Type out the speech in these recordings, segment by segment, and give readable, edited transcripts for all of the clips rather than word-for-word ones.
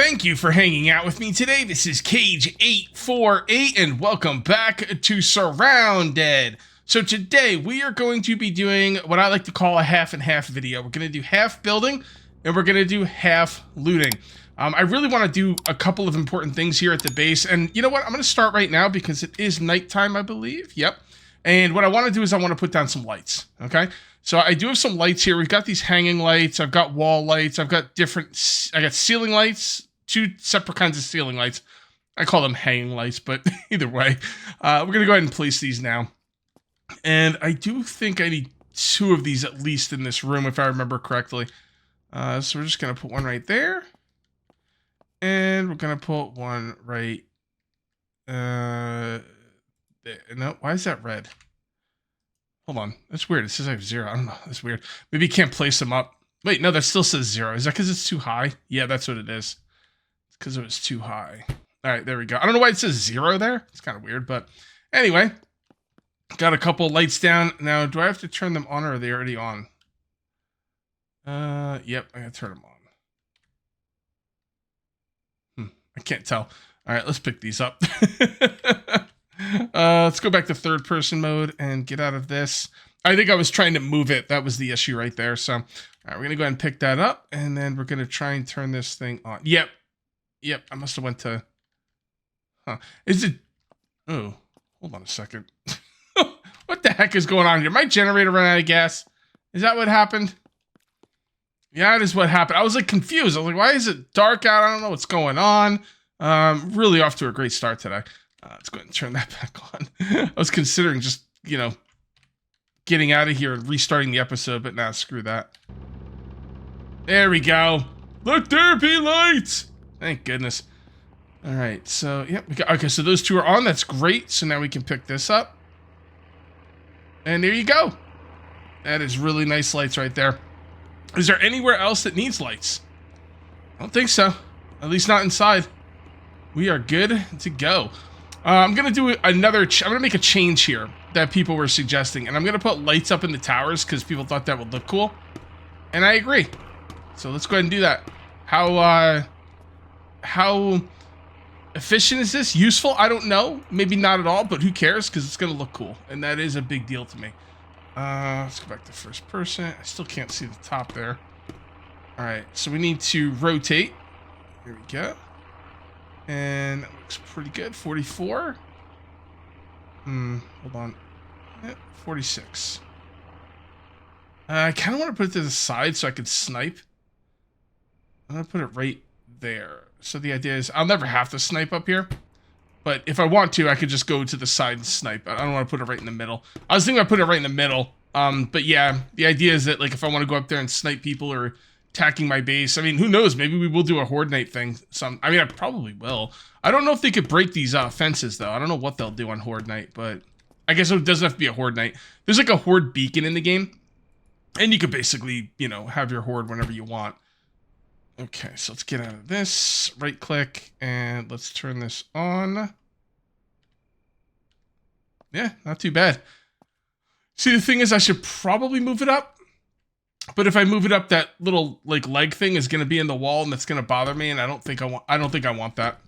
Thank you for hanging out with me today. This is Cage848 and welcome back to SurrounDead. So today we are going to be doing what I like to call a half and half video. We're going to do half building and we're going to do half looting. I really want to do a couple of important things here at the base. And you know what? I'm going to start right now because it is nighttime, I believe. Yep. And what I want to do is I want to put down some lights. Okay. So I do have some lights here. We've got these hanging lights. I've got wall lights. I've got I got ceiling lights, two separate kinds of ceiling lights. I call them hanging lights, but either way, we're going to go ahead and place these now. And I do think I need two of these at least in this room, if I remember correctly. So we're just going to put one right there. And we're going to put one right there. No, why is that red? Hold on. That's weird. It says I have 0. I don't know. That's weird. Maybe you can't place them up. Wait, no, that still says 0. Is that because it's too high? Yeah, that's what it is. It's because it was too high. All right, there we go. I don't know why it says 0 there. It's kind of weird, but anyway. Got a couple lights down. Now, do I have to turn them on or are they already on? Yep, I gotta turn them on. I can't tell. All right, let's pick these up. Let's go back to third person mode and get out of this. I think I was trying to move it. That was the issue right there. So, all right, we're going to go ahead and pick that up. And then we're going to try and turn this thing on. Yep. Yep. I must have went to... Huh. Is it... Oh, hold on a second. What the heck is going on here? My generator ran out of gas. Is that what happened? Yeah, that is what happened. I was like confused. I was like, why is it dark out? I don't know what's going on. Really off to a great start today. Let's go ahead and turn that back on. I was considering just, you know, getting out of here and restarting the episode, but nah, screw that. There we go. Let there be lights. Thank goodness. All right, so, yep. Okay, so those two are on. That's great. So now we can pick this up. And there you go. That is really nice lights right there. Is there anywhere else that needs lights? I don't think so. At least not inside. We are good to go. I'm going to do another... I'm going to make a change here that people were suggesting. And I'm going to put lights up in the towers because people thought that would look cool. And I agree. So let's go ahead and do that. How efficient is this? Useful? I don't know. Maybe not at all, but who cares? Because it's going to look cool. And that is a big deal to me. Let's go back to first person. I still can't see the top there. All right. So we need to rotate. Here we go. And that looks pretty good. 44. Hold on. 46. I kind of want to put it to the side so I could snipe. I'm going to put it right there. So the idea is I'll never have to snipe up here. But if I want to, I could just go to the side and snipe. I don't want to put it right in the middle. I was thinking about putting it right in the middle. But yeah, the idea is that like if I want to go up there and snipe people or attacking my base. I mean, who knows? Maybe we will do a horde night thing. I mean, I probably will. I don't know if they could break these fences, though. I don't know what they'll do on horde night, but I guess it doesn't have to be a horde night. There's like a horde beacon in the game, and you could basically, you know, have your horde whenever you want. Okay, so let's get out of this. Right-click, and let's turn this on. Yeah, not too bad. See, the thing is, I should probably move it up. But if I move it up, that little like leg thing is going to be in the wall, and that's going to bother me. And I don't think I want that.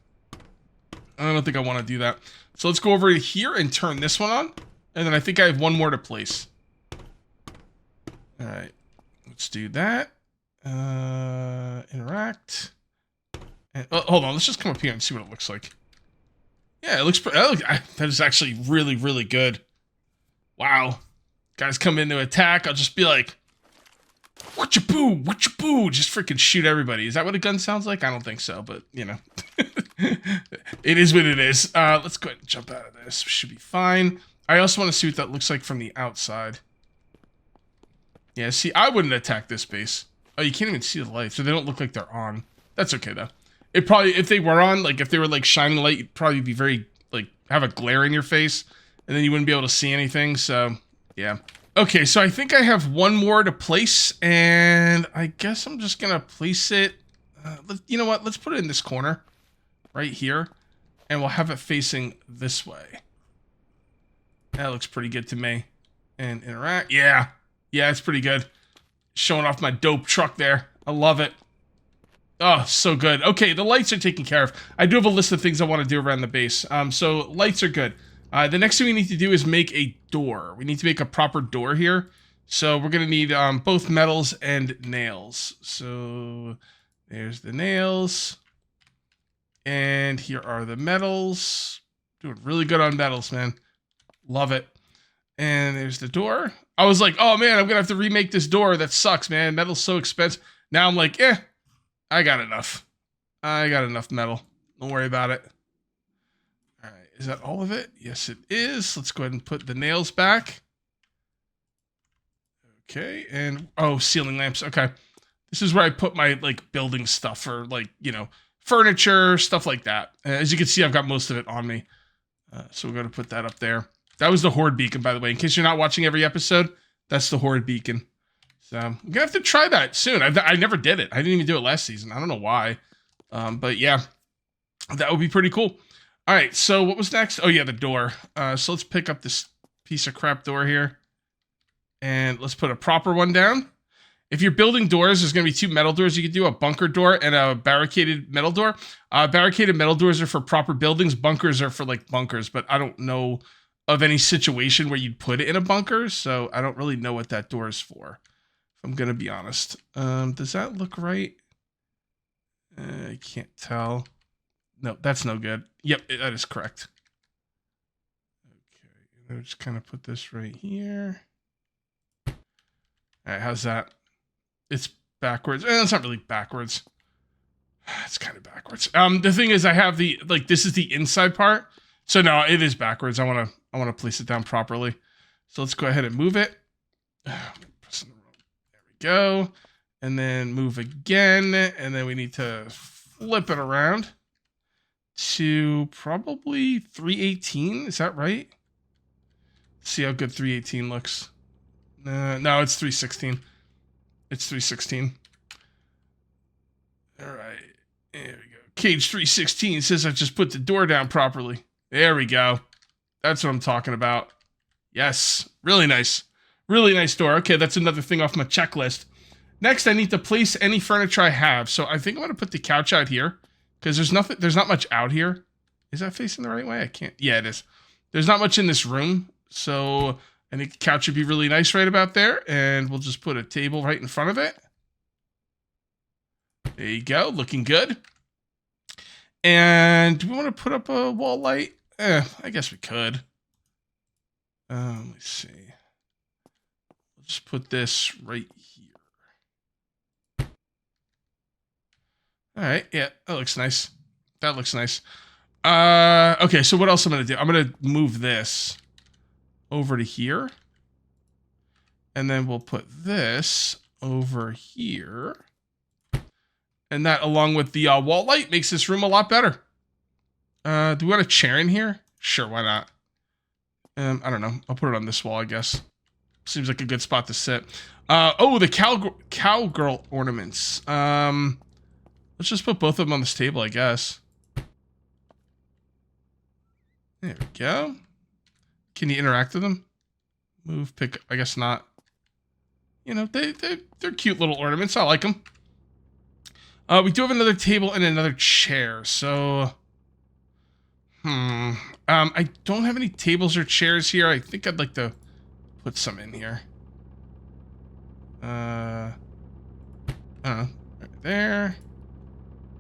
I don't think I want to do that. So let's go over here and turn this one on, and then I think I have one more to place. All right, let's do that. Interact. And, hold on, let's just come up here and see what it looks like. Yeah, it looks. That is actually really, really good. Wow, guys come in to attack. I'll just be like. What you boo? What you boo? Just freaking shoot everybody. Is that what a gun sounds like? I don't think so, but you know, it is what it is. Let's go ahead and jump out of this. Should be fine. I also want to see what that looks like from the outside. Yeah, see, I wouldn't attack this base. Oh, you can't even see the lights, so they don't look like they're on. That's okay though. It probably, if they were on, like if they were like shining light, you'd probably be very like have a glare in your face, and then you wouldn't be able to see anything. So yeah. Okay, so I think I have one more to place, and I guess I'm just going to place it... you know what? Let's put it in this corner, right here, and we'll have it facing this way. That looks pretty good to me. And interact. Yeah. Yeah, it's pretty good. Showing off my dope truck there. I love it. Oh, so good. Okay, the lights are taken care of. I do have a list of things I want to do around the base. So lights are good. The next thing we need to do is make a door. We need to make a proper door here. So we're going to need both metals and nails. So there's the nails. And here are the metals. Doing really good on metals, man. Love it. And there's the door. I was like, oh man, I'm going to have to remake this door. That sucks, man. Metal's so expensive. Now I'm like, I got enough. I got enough metal. Don't worry about it. All right. Is that all of it? Yes, it is. Let's go ahead and put the nails back. Okay. And, oh, ceiling lamps. Okay. This is where I put my, like, building stuff or, like, you know, furniture, stuff like that. As you can see, I've got most of it on me. So we're going to put that up there. That was the Horde beacon, by the way. In case you're not watching every episode, that's the Horde beacon. So I'm going to have to try that soon. I never did it. I didn't even do it last season. I don't know why. But yeah, that would be pretty cool. All right, so what was next? Oh, yeah, the door. So let's pick up this piece of crap door here. And let's put a proper one down. If you're building doors, there's going to be 2 metal doors. You can do a bunker door and a barricaded metal door. Barricaded metal doors are for proper buildings. Bunkers are for, like, bunkers. But I don't know of any situation where you'd put it in a bunker. So I don't really know what that door is for. I'm going to be honest. Does that look right? I can't tell. No, that's no good. Yep, that is correct. Okay, I'll just kind of put this right here. All right, how's that? It's backwards. It's not really backwards. It's kind of backwards. The thing is, I have the, like, this is the inside part. So no, it is backwards. I want to place it down properly. So let's go ahead and move it. Go, and then move again, and then we need to flip it around to probably 318. Is that right? Let's see how good 318 looks. No, it's 316. It's 316. All right, there we go. Cage 316 says I just put the door down properly. There we go. That's what I'm talking about. Yes, really nice. Really nice door. Okay, that's another thing off my checklist. Next, I need to place any furniture I have. So I think I'm going to put the couch out here because there's not much out here. Is that facing the right way? I can't. Yeah, it is. There's not much in this room. So I think the couch would be really nice right about there. And we'll just put a table right in front of it. There you go. Looking good. And do we want to put up a wall light? I guess we could. Let me see. Just put this right here. All right. Yeah, that looks nice. That looks nice. Okay, so what else I'm going to do? I'm going to move this over to here. And then we'll put this over here. And that, along with the wall light, makes this room a lot better. Do we want a chair in here? Sure, why not? I don't know. I'll put it on this wall, I guess. Seems like a good spot to sit. Oh, the cowgirl ornaments. Let's just put both of them on this table, I guess. There we go. Can you interact with them? Move, pick. I guess not. You know, they're cute little ornaments. I like them. We do have another table and another chair, so... I don't have any tables or chairs here. I think I'd like to put some in here. I don't know. Right there.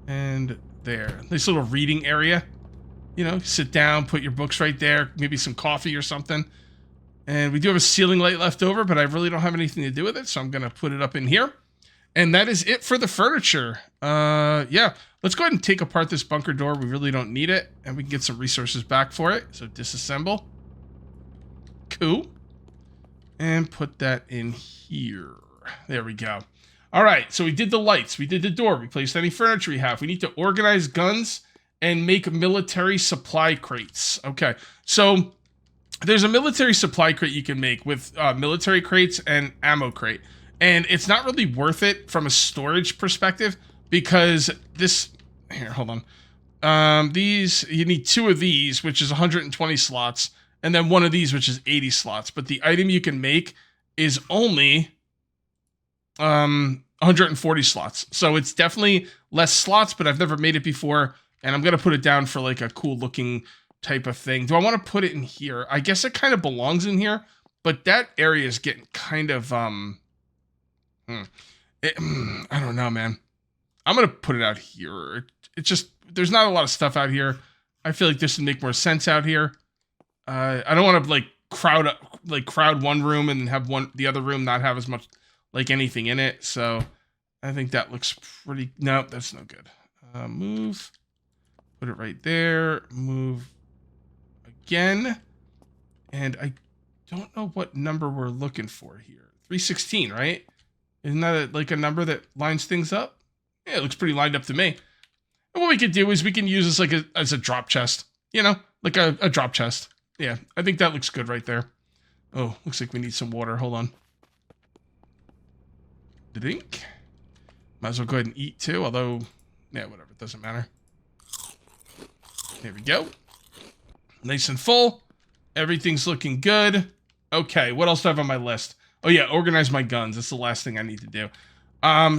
And there. Nice little reading area. You know, sit down, put your books right there. Maybe some coffee or something. And we do have a ceiling light left over, but I really don't have anything to do with it, so I'm going to put it up in here. And that is it for the furniture. Yeah, let's go ahead and take apart this bunker door. We really don't need it, and we can get some resources back for it. So disassemble. Cool. And put that in here. There we go. All right, so we did the lights. We did the door. We placed any furniture we have. We need to organize guns and make military supply crates. Okay, so there's a military supply crate you can make with military crates and ammo crate. And it's not really worth it from a storage perspective because this... Here, hold on. These, you need 2 of these, which is 120 slots, and then 1 of these, which is 80 slots. But the item you can make is only 140 slots. So it's definitely less slots, but I've never made it before. And I'm going to put it down for like a cool looking type of thing. Do I want to put it in here? I guess it kind of belongs in here, but that area is getting kind of, I don't know, man. I'm going to put it out here. It just, there's not a lot of stuff out here. I feel like this would make more sense out here. I don't want to like crowd one room and have the other room not have as much like anything in it. So I think that looks pretty, no, that's no good. Move, put it right there, move again. And I don't know what number we're looking for here. 316, right? Isn't that like a number that lines things up? Yeah, it looks pretty lined up to me. And what we could do is we can use this like as a drop chest, you know, like a drop chest. Yeah, I think that looks good right there. Oh, looks like we need some water. Hold on. Drink. Might as well go ahead and eat too, although, yeah, whatever, it doesn't matter. There we go. Nice and full. Everything's looking good. Okay, what else do I have on my list? Oh yeah, organize my guns. That's the last thing I need to do.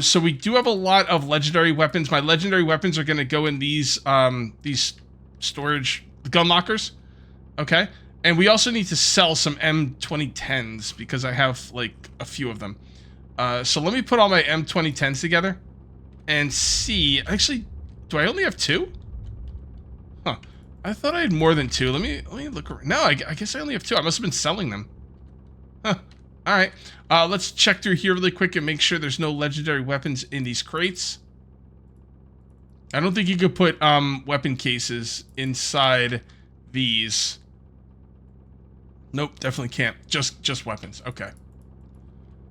So we do have a lot of legendary weapons. My legendary weapons are going to go in these storage gun lockers. Okay. And we also need to sell some M2010s because I have like a few of them. So let me put all my M2010s together and see. Actually, do I only have 2? Huh. I thought I had more than 2. Let me look around. No, I guess I only have 2. I must have been selling them. Huh. All right. Let's check through here really quick and make sure there's no legendary weapons in these crates. I don't think you could put weapon cases inside these. Nope, definitely can't. Just weapons. Okay.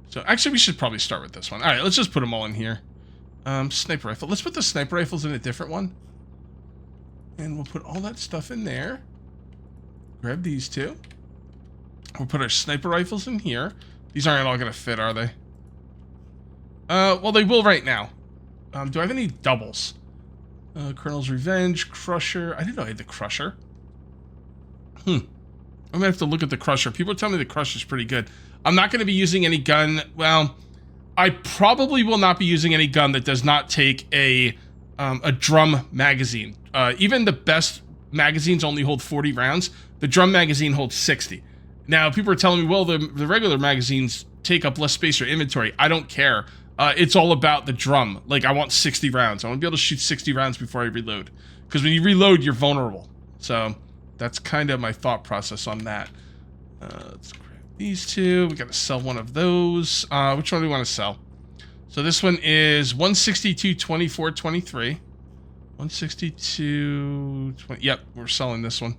So actually, we should probably start with this one. All right, let's just put them all in here. Sniper rifle. Let's put the sniper rifles in a different one. And we'll put all that stuff in there. Grab these two. We'll put our sniper rifles in here. These aren't all going to fit, are they? Well, they will right now. Do I have any doubles? Colonel's Revenge, Crusher. I didn't know I had the Crusher. I'm going to have to look at the Crusher. People tell me the Crusher's pretty good. I'm not going to be using any gun. Well, I probably will not be using any gun that does not take a drum magazine. Even the best magazines only hold 40 rounds. The drum magazine holds 60. Now, people are telling me, well, the regular magazines take up less space or inventory. I don't care. It's all about the drum. Like, I want 60 rounds. I want to be able to shoot 60 rounds before I reload. Because when you reload, you're vulnerable. So, that's kind of my thought process on that. Let's grab these two. We got to sell one of those. Which one do we want to sell? So, this one is 162, 24, 23. 162, 20. Yep, we're selling this one.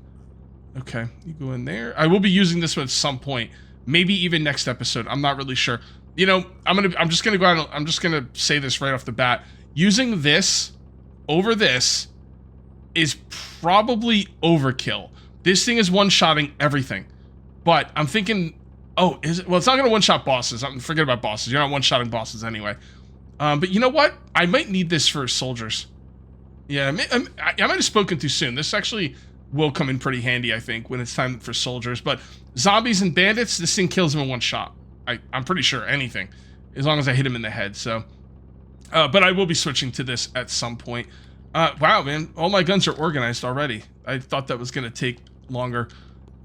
Okay, you go in there. I will be using this one at some point, maybe even next episode. I'm not really sure. You know, I'm just gonna go out. I'm just gonna say this right off the bat. Using this over this is probably overkill. This thing is one-shotting everything, but I'm thinking, oh, is it? Well, it's not gonna one-shot bosses. Forget about bosses. You're not one-shotting bosses anyway. But you know what? I might need this for soldiers. Yeah, I might have spoken too soon. This actually will come in pretty handy, I think, when it's time for soldiers. But zombies and bandits, this thing kills them in one shot. I'm pretty sure anything, as long as I hit him in the head. So, but I will be switching to this at some point. Wow, man, all my guns are organized already. I thought that was going to take longer.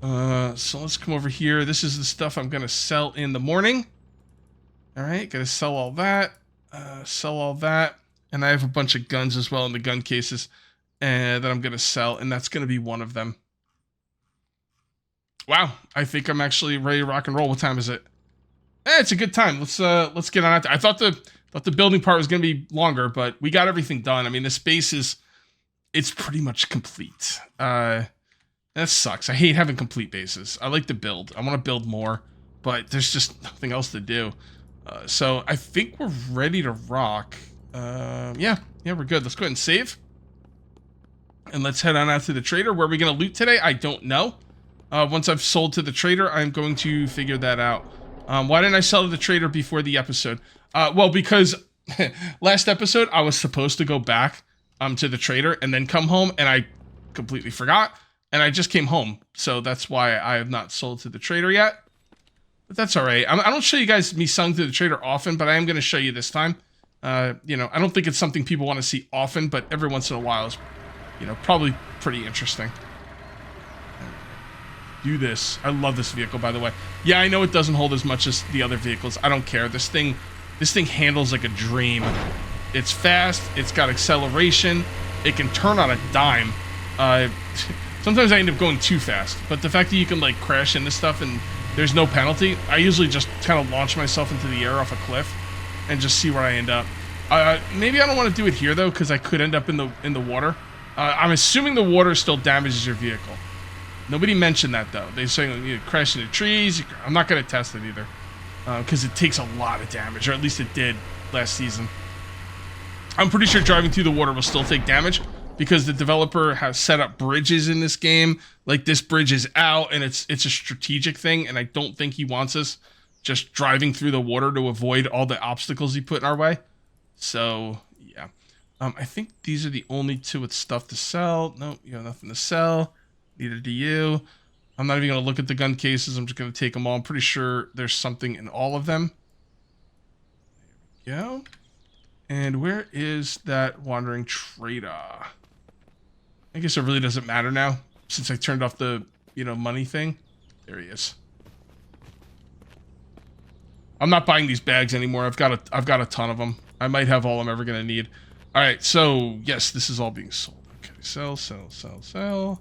So let's come over here. This is the stuff I'm going to sell in the morning. All right, got to sell all that. Sell all that. And I have a bunch of guns as well in the gun cases that I'm going to sell, and that's going to be one of them. Wow, I think I'm actually ready to rock and roll. What time is it? It's a good time. Let's get on it. I thought the building part was going to be longer, but we got everything done. I mean, the space it's pretty much complete. That sucks. I hate having complete bases. I like to build. I want to build more, but there's just nothing else to do. So I think we're ready to rock. Yeah, we're good. Let's go ahead and save. And let's head on out to the trader. Where are we going to loot today? I don't know. Once I've sold to the trader, I'm going to figure that out. Why didn't I sell to the trader before the episode? Well, because last episode, I was supposed to go back to the trader and then come home, and I completely forgot, and I just came home. So that's why I have not sold to the trader yet. But that's all right. I don't show you guys me selling to the trader often, but I am going to show you this time. You know, I don't think it's something people want to see often, but every once in a while is, you know, probably pretty interesting. Do this. I love this vehicle, by the way. Yeah, I know it doesn't hold as much as the other vehicles. I don't care. This thing handles like a dream. It's fast. It's got acceleration. It can turn on a dime. Sometimes I end up going too fast, but the fact that you can like crash into stuff and there's no penalty, I usually just kind of launch myself into the air off a cliff and just see where I end up. Maybe I don't want to do it here though, because I could end up in the water. I'm assuming the water still damages your vehicle. Nobody mentioned that though. They say you crash into trees. I'm not going to test it either, because it takes a lot of damage, or at least it did last season. I'm pretty sure driving through the water will still take damage because the developer has set up bridges in this game. Like this bridge is out, and it's a strategic thing, and I don't think he wants us just driving through the water to avoid all the obstacles he put in our way. So yeah, I think these are the only two with stuff to sell. Nope, you have nothing to sell. Neither do you. I'm not even going to look at the gun cases. I'm just going to take them all. I'm pretty sure there's something in all of them. There we go. And where is that wandering trader? I guess it really doesn't matter now since I turned off the, you know, money thing. There he is. I'm not buying these bags anymore. I've got a ton of them. I might have all I'm ever going to need. All right. So yes, this is all being sold. Okay. Sell, sell, sell, sell.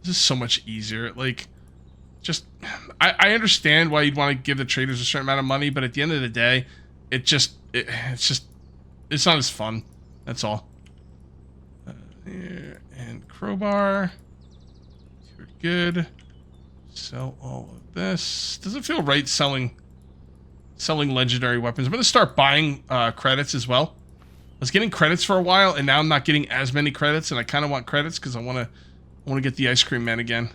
This is so much easier. Like, just, I understand why you'd want to give the traders a certain amount of money, but at the end of the day, it's not as fun. That's all. Here, and crowbar. You're good. Sell all of this. Doesn't feel right selling legendary weapons. I'm going to start buying credits as well. I was getting credits for a while, and now I'm not getting as many credits, and I kind of want credits because I want to get the ice cream man again.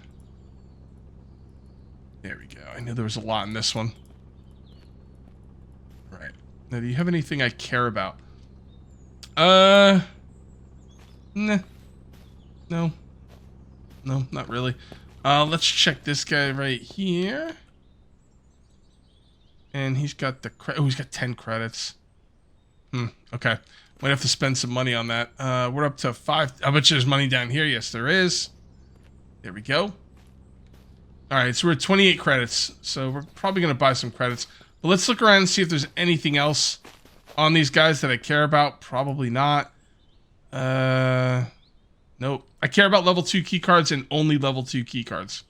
There we go. I knew there was a lot in this one. All right. Now, do you have anything I care about? Nah. No. No, not really. Let's check this guy right here. And he's got the he's got 10 credits. Okay. Might have to spend some money on that. We're up to 5. I bet you there's money down here. Yes, there is. There we go. All right, so we're at 28 credits. So we're probably going to buy some credits. But let's look around and see if there's anything else on these guys that I care about. Probably not. Nope. I care about level 2 key cards and only level 2 key cards.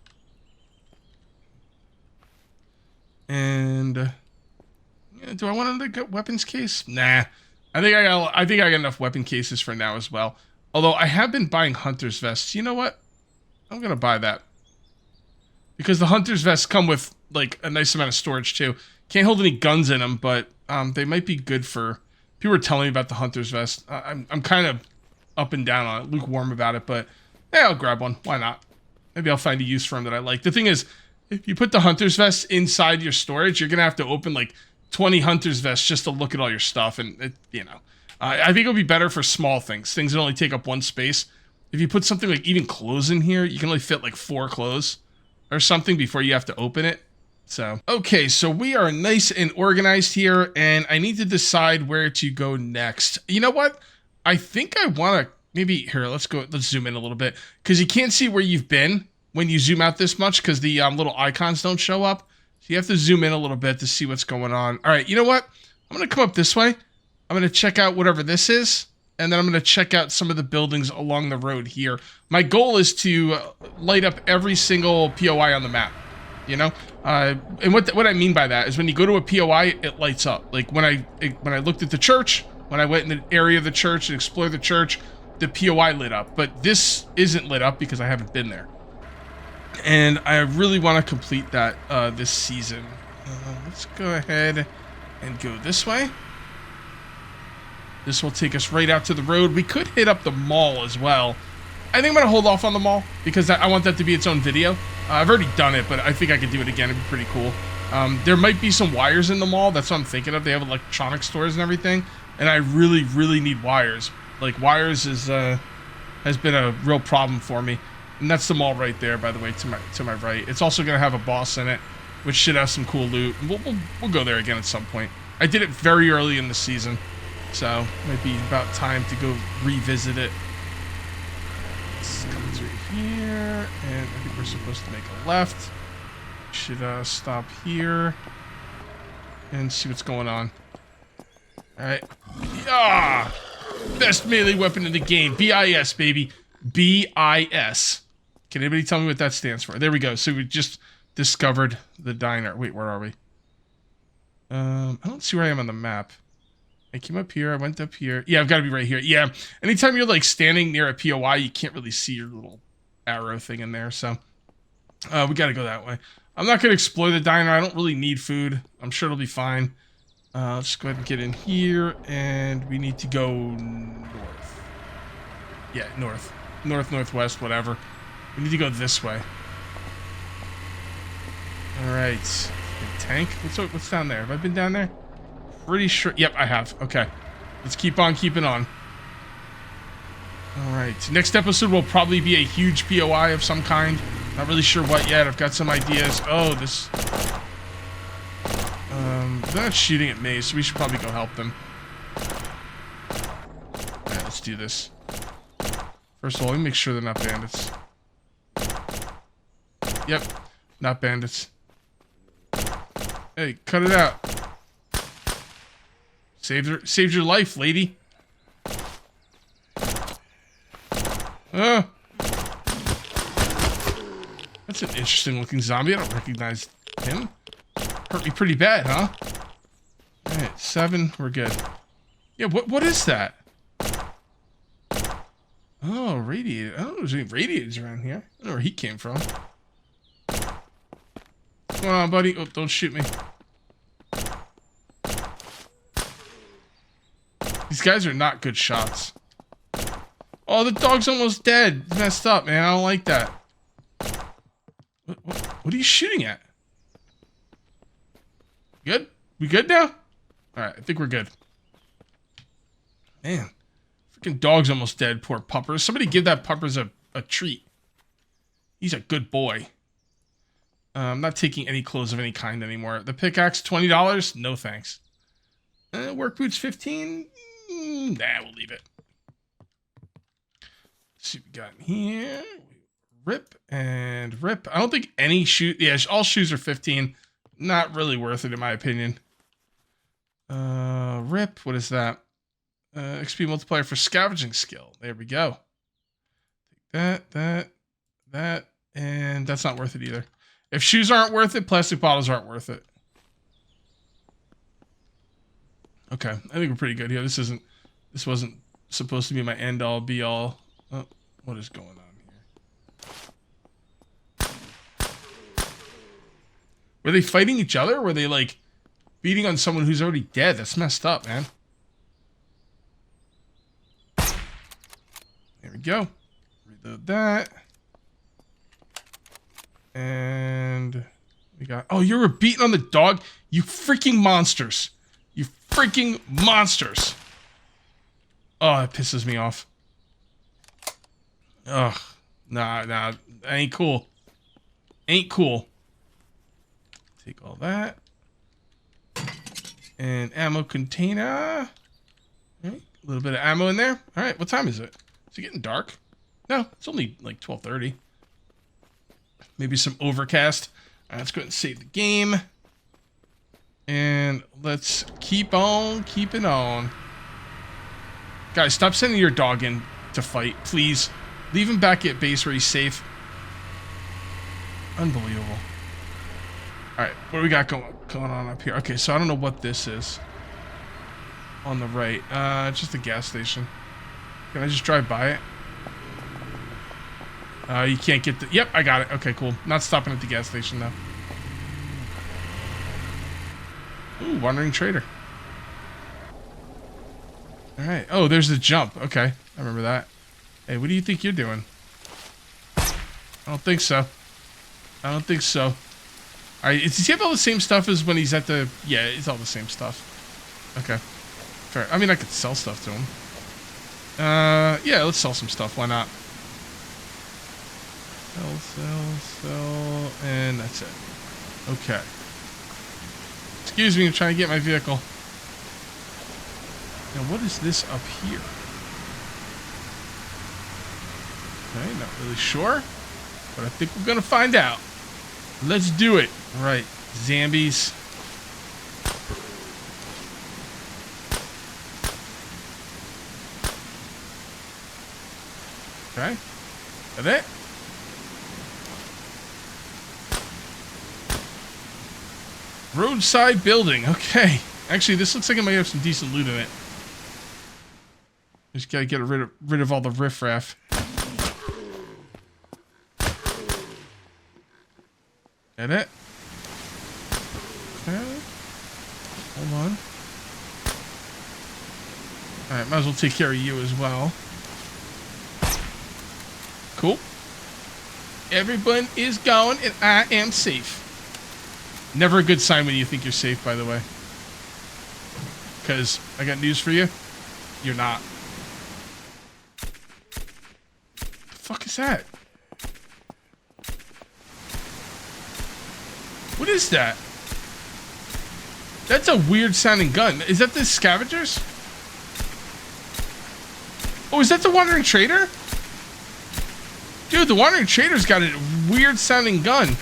And do I want another weapons case? Nah. I think I got enough weapon cases for now as well. Although I have been buying hunter's vests. You know what? I'm gonna buy that because the hunter's vests come with like a nice amount of storage too. Can't hold any guns in them, but they might be good for. People were telling me about the hunter's vest. I'm kind of up and down on it, lukewarm about it, but yeah, I'll grab one. Why not? Maybe I'll find a use for them that I like. The thing is, if you put the hunter's vest inside your storage, you're gonna have to open like 20 hunter's vests just to look at all your stuff, and it, you know, I think it'll be better for small things that only take up one space. If you put something like even clothes in here, you can only fit like 4 clothes or something before you have to open it. So, okay, so we are nice and organized here, and I need to decide where to go next. You know what? I think I want to maybe here. Let's zoom in a little bit because you can't see where you've been when you zoom out this much because the little icons don't show up. So you have to zoom in a little bit to see what's going on. All right, you know what? I'm going to come up this way. I'm going to check out whatever this is. And then I'm going to check out some of the buildings along the road here. My goal is to light up every single POI on the map, you know? And what I mean by that is when you go to a POI, it lights up. Like when I looked at the church, when I went in the area of the church and explored the church, the POI lit up. But this isn't lit up because I haven't been there. And I really want to complete that this season. Let's go ahead and go this way. This will take us right out to the road. We could hit up the mall as well. I think I'm going to hold off on the mall because I want that to be its own video. I've already done it, but I think I could do it again. It'd be pretty cool. There might be some wires in the mall. That's what I'm thinking of. They have electronic stores and everything. And I really, really need wires. Like, wires has been a real problem for me. And that's the mall right there, by the way, to my right. It's also going to have a boss in it, which should have some cool loot. We'll go there again at some point. I did it very early in the season. So, might be about time to go revisit it. Let's come through here, and I think we're supposed to make a left. Should stop here and see what's going on. Alright. Yeah! Best melee weapon in the game. BIS, baby. BIS. Can anybody tell me what that stands for? There we go. So we just discovered the diner. Wait, where are we? I don't see where I am on the map. I came up here. I went up here. Yeah, I've got to be right here. Yeah. Anytime you're like standing near a POI, you can't really see your little arrow thing in there. So we got to go that way. I'm not going to explore the diner. I don't really need food. I'm sure it'll be fine. Let's go ahead and get in here. And we need to go north. Yeah, north. North, northwest, whatever. We need to go this way. Alright. Tank? What's down there? Have I been down there? Pretty sure. Yep, I have. Okay. Let's keep on keeping on. Alright. Next episode will probably be a huge POI of some kind. Not really sure what yet. I've got some ideas. Oh, this... they're not shooting at me, so we should probably go help them. Alright, let's do this. First of all, let me make sure they're not bandits. Yep, not bandits. Hey, cut it out. Saved your life, lady. That's an interesting looking zombie. I don't recognize him. Hurt me pretty bad, huh? Alright, 7, we're good. Yeah, what is that? Oh, radiator. I don't know if there's any radiators around here. I don't know where he came from. What's going on, buddy? Oh, don't shoot me. These guys are not good shots. Oh, the dog's almost dead. It's messed up, man. I don't like that. What are you shooting at? Good? We good now? Alright, I think we're good. Man. Freaking dog's almost dead, poor Puppers. Somebody give that Puppers a treat. He's a good boy. I'm not taking any clothes of any kind anymore. The pickaxe, $20? No thanks. Work boots, 15? Nah, we'll leave it. Let's see what we got in here. Rip and rip. I don't think any shoe... Yeah, all shoes are 15. Not really worth it, in my opinion. Rip. What is that? XP multiplier for scavenging skill. There we go. Take that, and that's not worth it either. If shoes aren't worth it, plastic bottles aren't worth it. Okay, I think we're pretty good here. This wasn't supposed to be my end all be all. Oh, what is going on here? Were they fighting each other? Or were they like beating on someone who's already dead? That's messed up, man. There we go. Reload that. And we got... Oh, you were beating on the dog? You freaking monsters. You freaking monsters. Oh, that pisses me off. Ugh. Nah. That ain't cool. Ain't cool. Take all that. And ammo container. All right, a little bit of ammo in there. All right, what time is it? Is it getting dark? No, it's only like 12:30. Maybe some overcast. All right, let's go ahead and save the game. And let's keep on keeping on. Guys, stop sending your dog in to fight, please. Leave him back at base where he's safe. Unbelievable. Alright, what do we got going on up here? Okay, so I don't know what this is. On the right. Just a gas station. Can I just drive by it? You can't get the... Yep, I got it. Okay, cool. Not stopping at the gas station, though. Ooh, wandering trader. Alright. Oh, there's the jump. Okay, I remember that. Hey, what do you think you're doing? I don't think so. I don't think so. Alright, does he have all the same stuff as when he's at the... Yeah, it's all the same stuff. Okay. Fair. I mean, I could sell stuff to him. Yeah, let's sell some stuff. Why not? Sell, and that's it. Okay. Excuse me, I'm trying to get my vehicle. Now, what is this up here? Okay, not really sure, but I think we're gonna find out. Let's do it. All right, zombies. Okay, is that it? Roadside building. Okay, actually, this looks like it might have some decent loot in it. Just gotta get rid of all the riffraff. That it? Okay. Hold on. Alright, might as well take care of you as well. Cool. Everyone is gone and I am safe. Never a good sign when you think you're safe, by the way. Because I got news for you. You're not. The fuck is that? What is that? That's a weird sounding gun. Is that the scavengers? Oh, is that the Wandering Trader? Dude, the Wandering Trader's got a weird sounding gun.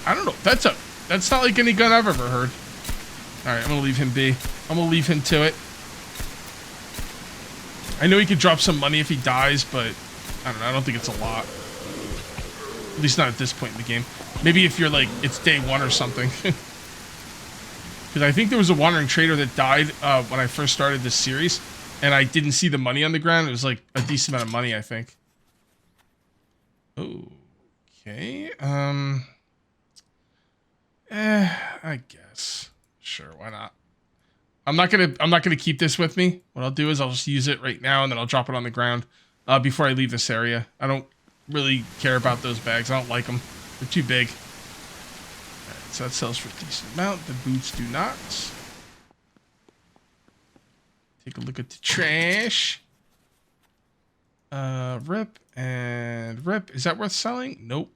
I don't know. That's not like any gun I've ever heard. Alright, I'm gonna leave him be. I'm gonna leave him to it. I know he could drop some money if he dies, but I don't know. I don't think it's a lot. At least not at this point in the game. Maybe if you're like, it's day one or something. Because I think there was a Wandering Trader that died when I first started this series. And I didn't see the money on the ground. It was like a decent amount of money, I think. Okay. I guess. Sure, why not? I'm not gonna keep this with me. What I'll do is I'll just use it right now and then I'll drop it on the ground before I leave this area. I don't really care about those bags. I don't like them. They're too big. Alright, so that sells for a decent amount. The boots do not. Take a look at the trash. Rip and rip. Is that worth selling? Nope.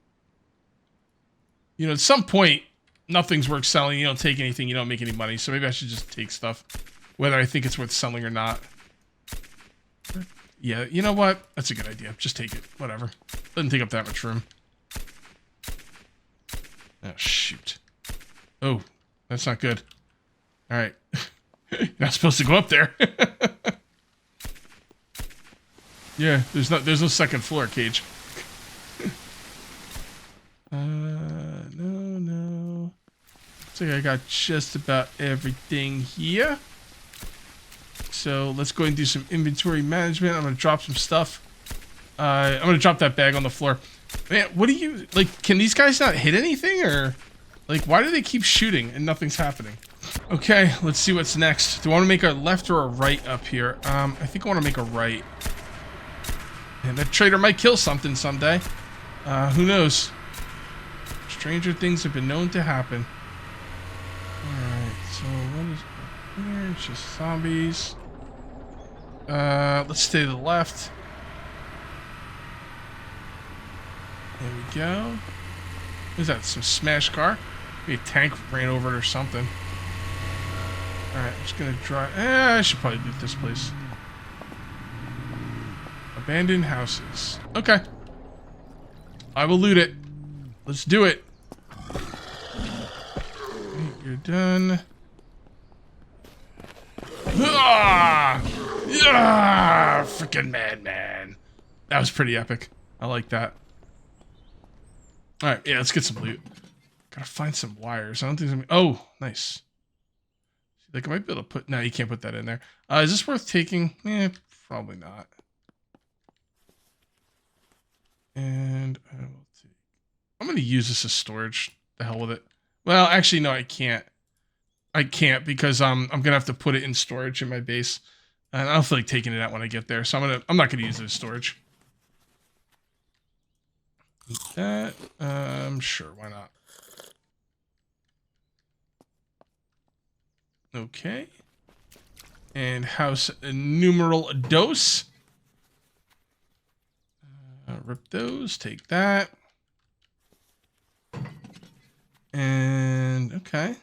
You know, at some point, nothing's worth selling. You don't take anything, you don't make any money. So maybe I should just take stuff, whether I think it's worth selling or not. Yeah, you know what? That's a good idea. Just take it. Whatever. Doesn't take up that much room. Oh, shoot. Oh, that's not good. All right. You're not supposed to go up there. Yeah, there's no second floor, Cage. No. Looks like I got just about everything here. So let's go and do some inventory management. I'm gonna drop some stuff. I'm gonna drop that bag on the floor. Man, what do you like? Can these guys not hit anything, or like why do they keep shooting and nothing's happening? Okay, let's see what's next. Do I want to make a left or a right up here? I think I want to make a right. And that trader might kill something someday. Who knows? Stranger things have been known to happen. Alright, so what is up here? It's just zombies. Let's stay to the left. There we go. What is that? Some smashed car? Maybe a tank ran over it or something. Alright, I'm just gonna drive. I should probably loot this place. Abandoned houses. Okay. I will loot it. Let's do it. Okay, you're done. Ah! Ah! Freaking madman. That was pretty epic. I like that. Alright, yeah, let's get some loot. Gotta find some wires. I don't think there's any... Oh, nice. Like, I might be able to put... No, you can't put that in there. Is this worth taking? Eh, probably not. And I will take... I'm going to use this as storage. The hell with it. Well, actually, no, I can't. I can't because I'm going to have to put it in storage in my base. And I don't feel like taking it out when I get there. So I'm not going to use it as storage. Eat that. Sure, why not? Okay. And house numeral dos. Rip those. Take that. And okay.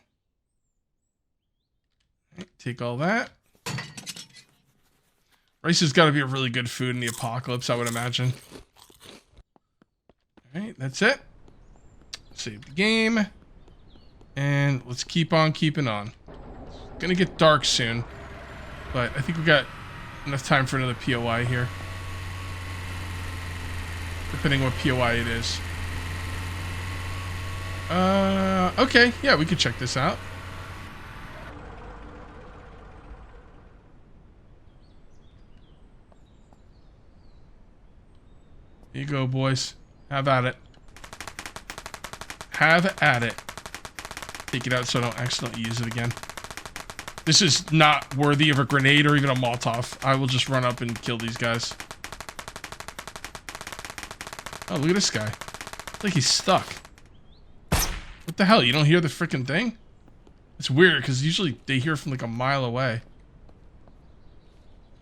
Right, Take all that. Rice has got to be a really good food in the apocalypse, I would imagine. Alright, that's it. Save the game. And let's keep on keeping on. It's gonna get dark soon. But I think we got enough time for another POI here. Depending what POI it is. Okay, yeah, we could check this out. Here you go, boys. Have at it. Have at it. Take it out so I don't accidentally use it again. This is not worthy of a grenade or even a Molotov. I will just run up and kill these guys. Oh, look at this guy. It's like he's stuck. What the hell? You don't hear the freaking thing? It's weird because usually they hear from like a mile away.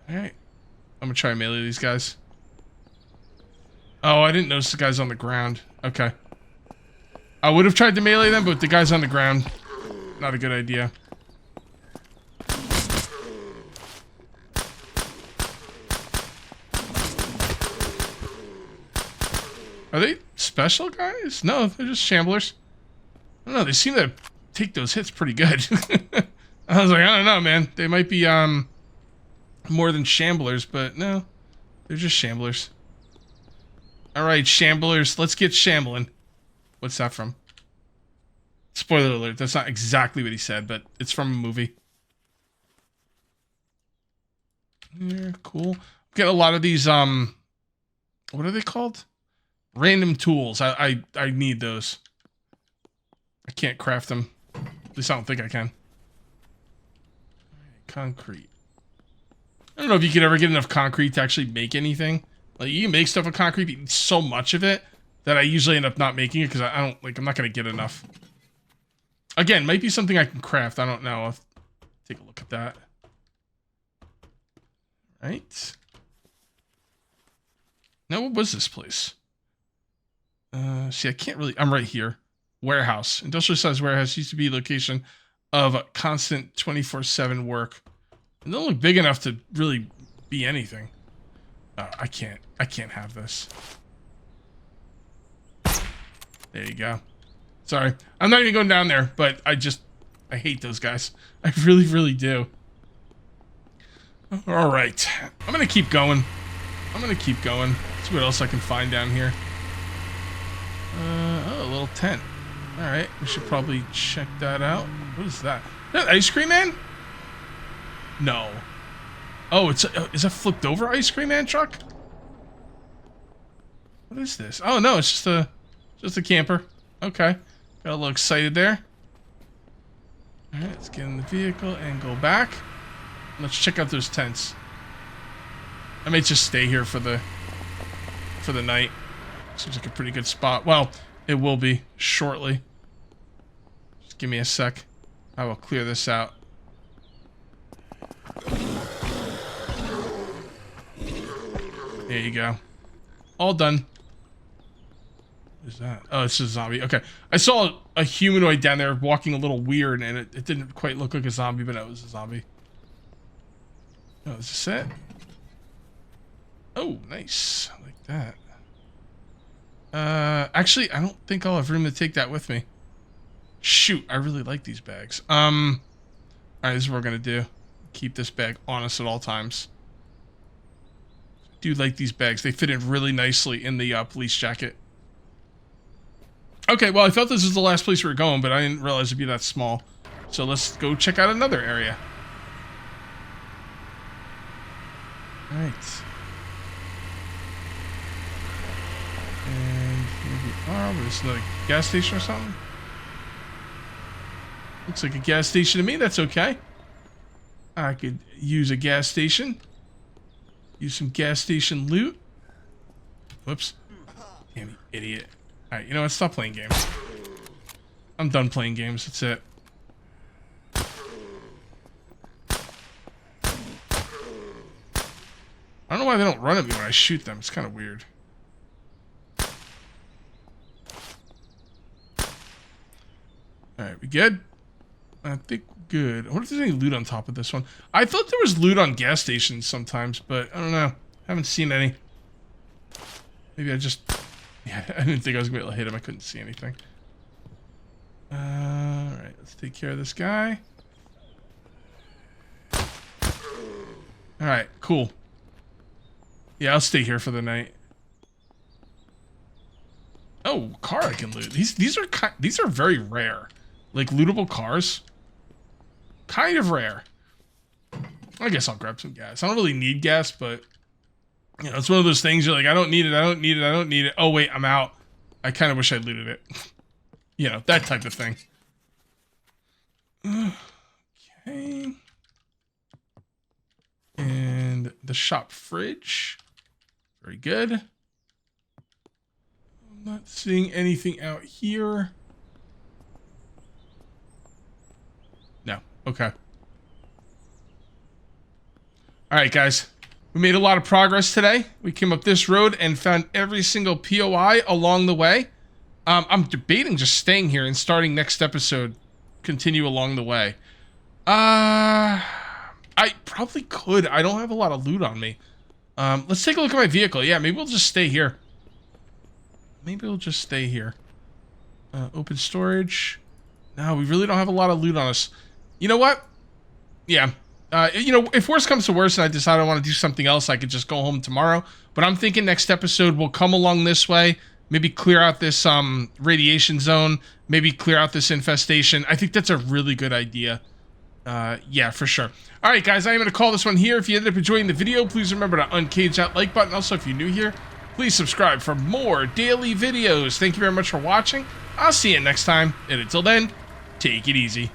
Alright. I'm gonna try and melee these guys. Oh, I didn't notice the guys on the ground. Okay. I would have tried to melee them, but the guys on the ground, not a good idea. Are they special guys? No, they're just shamblers. I don't know, they seem to take those hits pretty good. I was like, I don't know, man. They might be more than shamblers, but no. They're just shamblers. Alright, shamblers, let's get shambling. What's that from? Spoiler alert, that's not exactly what he said, but it's from a movie. Yeah, cool. Get a lot of these, what are they called? Random tools. I need those. I can't craft them. At least I don't think I can. Concrete. I don't know if you could ever get enough concrete to actually make anything. Like, you can make stuff with concrete, but you need so much of it that I usually end up not making it because I don't, like, I'm not going to get enough. Again, might be something I can craft. I don't know. I'll take a look at that. Right. Now, what was this place? See, I can't really... I'm right here. Warehouse. Industrial size warehouse used to be a location of constant 24/7 work. It don't look big enough to really be anything. I can't have this. There you go. Sorry. I'm not even going down there, but I hate those guys. I really, really do. Alright. I'm gonna keep going. See what else I can find down here. Oh, a little tent. Alright, we should probably check that out. What is that? Is that Ice Cream Man? No. Oh, is a flipped over Ice Cream Man truck? What is this? Oh no, it's just a camper. Okay. Got a little excited there. Alright, let's get in the vehicle and go back. Let's check out those tents. I may just stay here for the night. Seems like a pretty good spot. Well, it will be shortly. Just give me a sec. I will clear this out. There you go. All done. What is that? Oh, it's a zombie. Okay. I saw a humanoid down there walking a little weird, and it didn't quite look like a zombie, but it was a zombie. Oh, is this it? Oh, nice. I like that. Actually, I don't think I'll have room to take that with me. Shoot, I really like these bags. Alright, this is what we're gonna do. Keep this bag on us at all times. I do like these bags. They fit in really nicely in the police jacket. Okay, well, I thought this was the last place we were going, but I didn't realize it'd be that small. So let's go check out another area. Alright. And here we are. There's another gas station or something. Looks like a gas station to me. That's okay. I could use a gas station. Use some gas station loot. Whoops. Damn you, idiot. Alright, you know what? Stop playing games. I'm done playing games. That's it. I don't know why they don't run at me when I shoot them. It's kind of weird. Alright, we good? I think good. I wonder if there's any loot on top of this one. I thought there was loot on gas stations sometimes, but I don't know. Haven't seen any. Maybe I just... Yeah, I didn't think I was going to be able to hit him. I couldn't see anything. Alright, let's take care of this guy. Alright, cool. Yeah, I'll stay here for the night. Oh, car I can loot. These are very rare. Like, lootable cars. Kind of rare. I guess I'll grab some gas. I don't really need gas, but... You know, it's one of those things you're like, I don't need it, I don't need it, I don't need it. Oh, wait, I'm out. I kind of wish I looted it. You know, that type of thing. Okay. And the shop fridge. Very good. I'm not seeing anything out here. No. Okay. All right, guys. We made a lot of progress today. We came up this road and found every single POI along the way. I'm debating just staying here and starting next episode, continue along the way. I probably could. I don't have a lot of loot on me. Let's take a look at my vehicle. Yeah, maybe we'll just stay here. Maybe we'll just stay here. Open storage. No, we really don't have a lot of loot on us. You know what? Yeah. You know, if worse comes to worse and I decide I want to do something else, I could just go home tomorrow. But I'm thinking next episode we'll come along this way, maybe clear out this radiation zone, maybe clear out this infestation. I think that's a really good idea. Yeah, for sure. All right, guys, I'm going to call this one here. If you ended up enjoying the video, please remember to uncage that like button. Also, if you're new here, please subscribe for more daily videos. Thank you very much for watching. I'll see you next time. And until then, take it easy.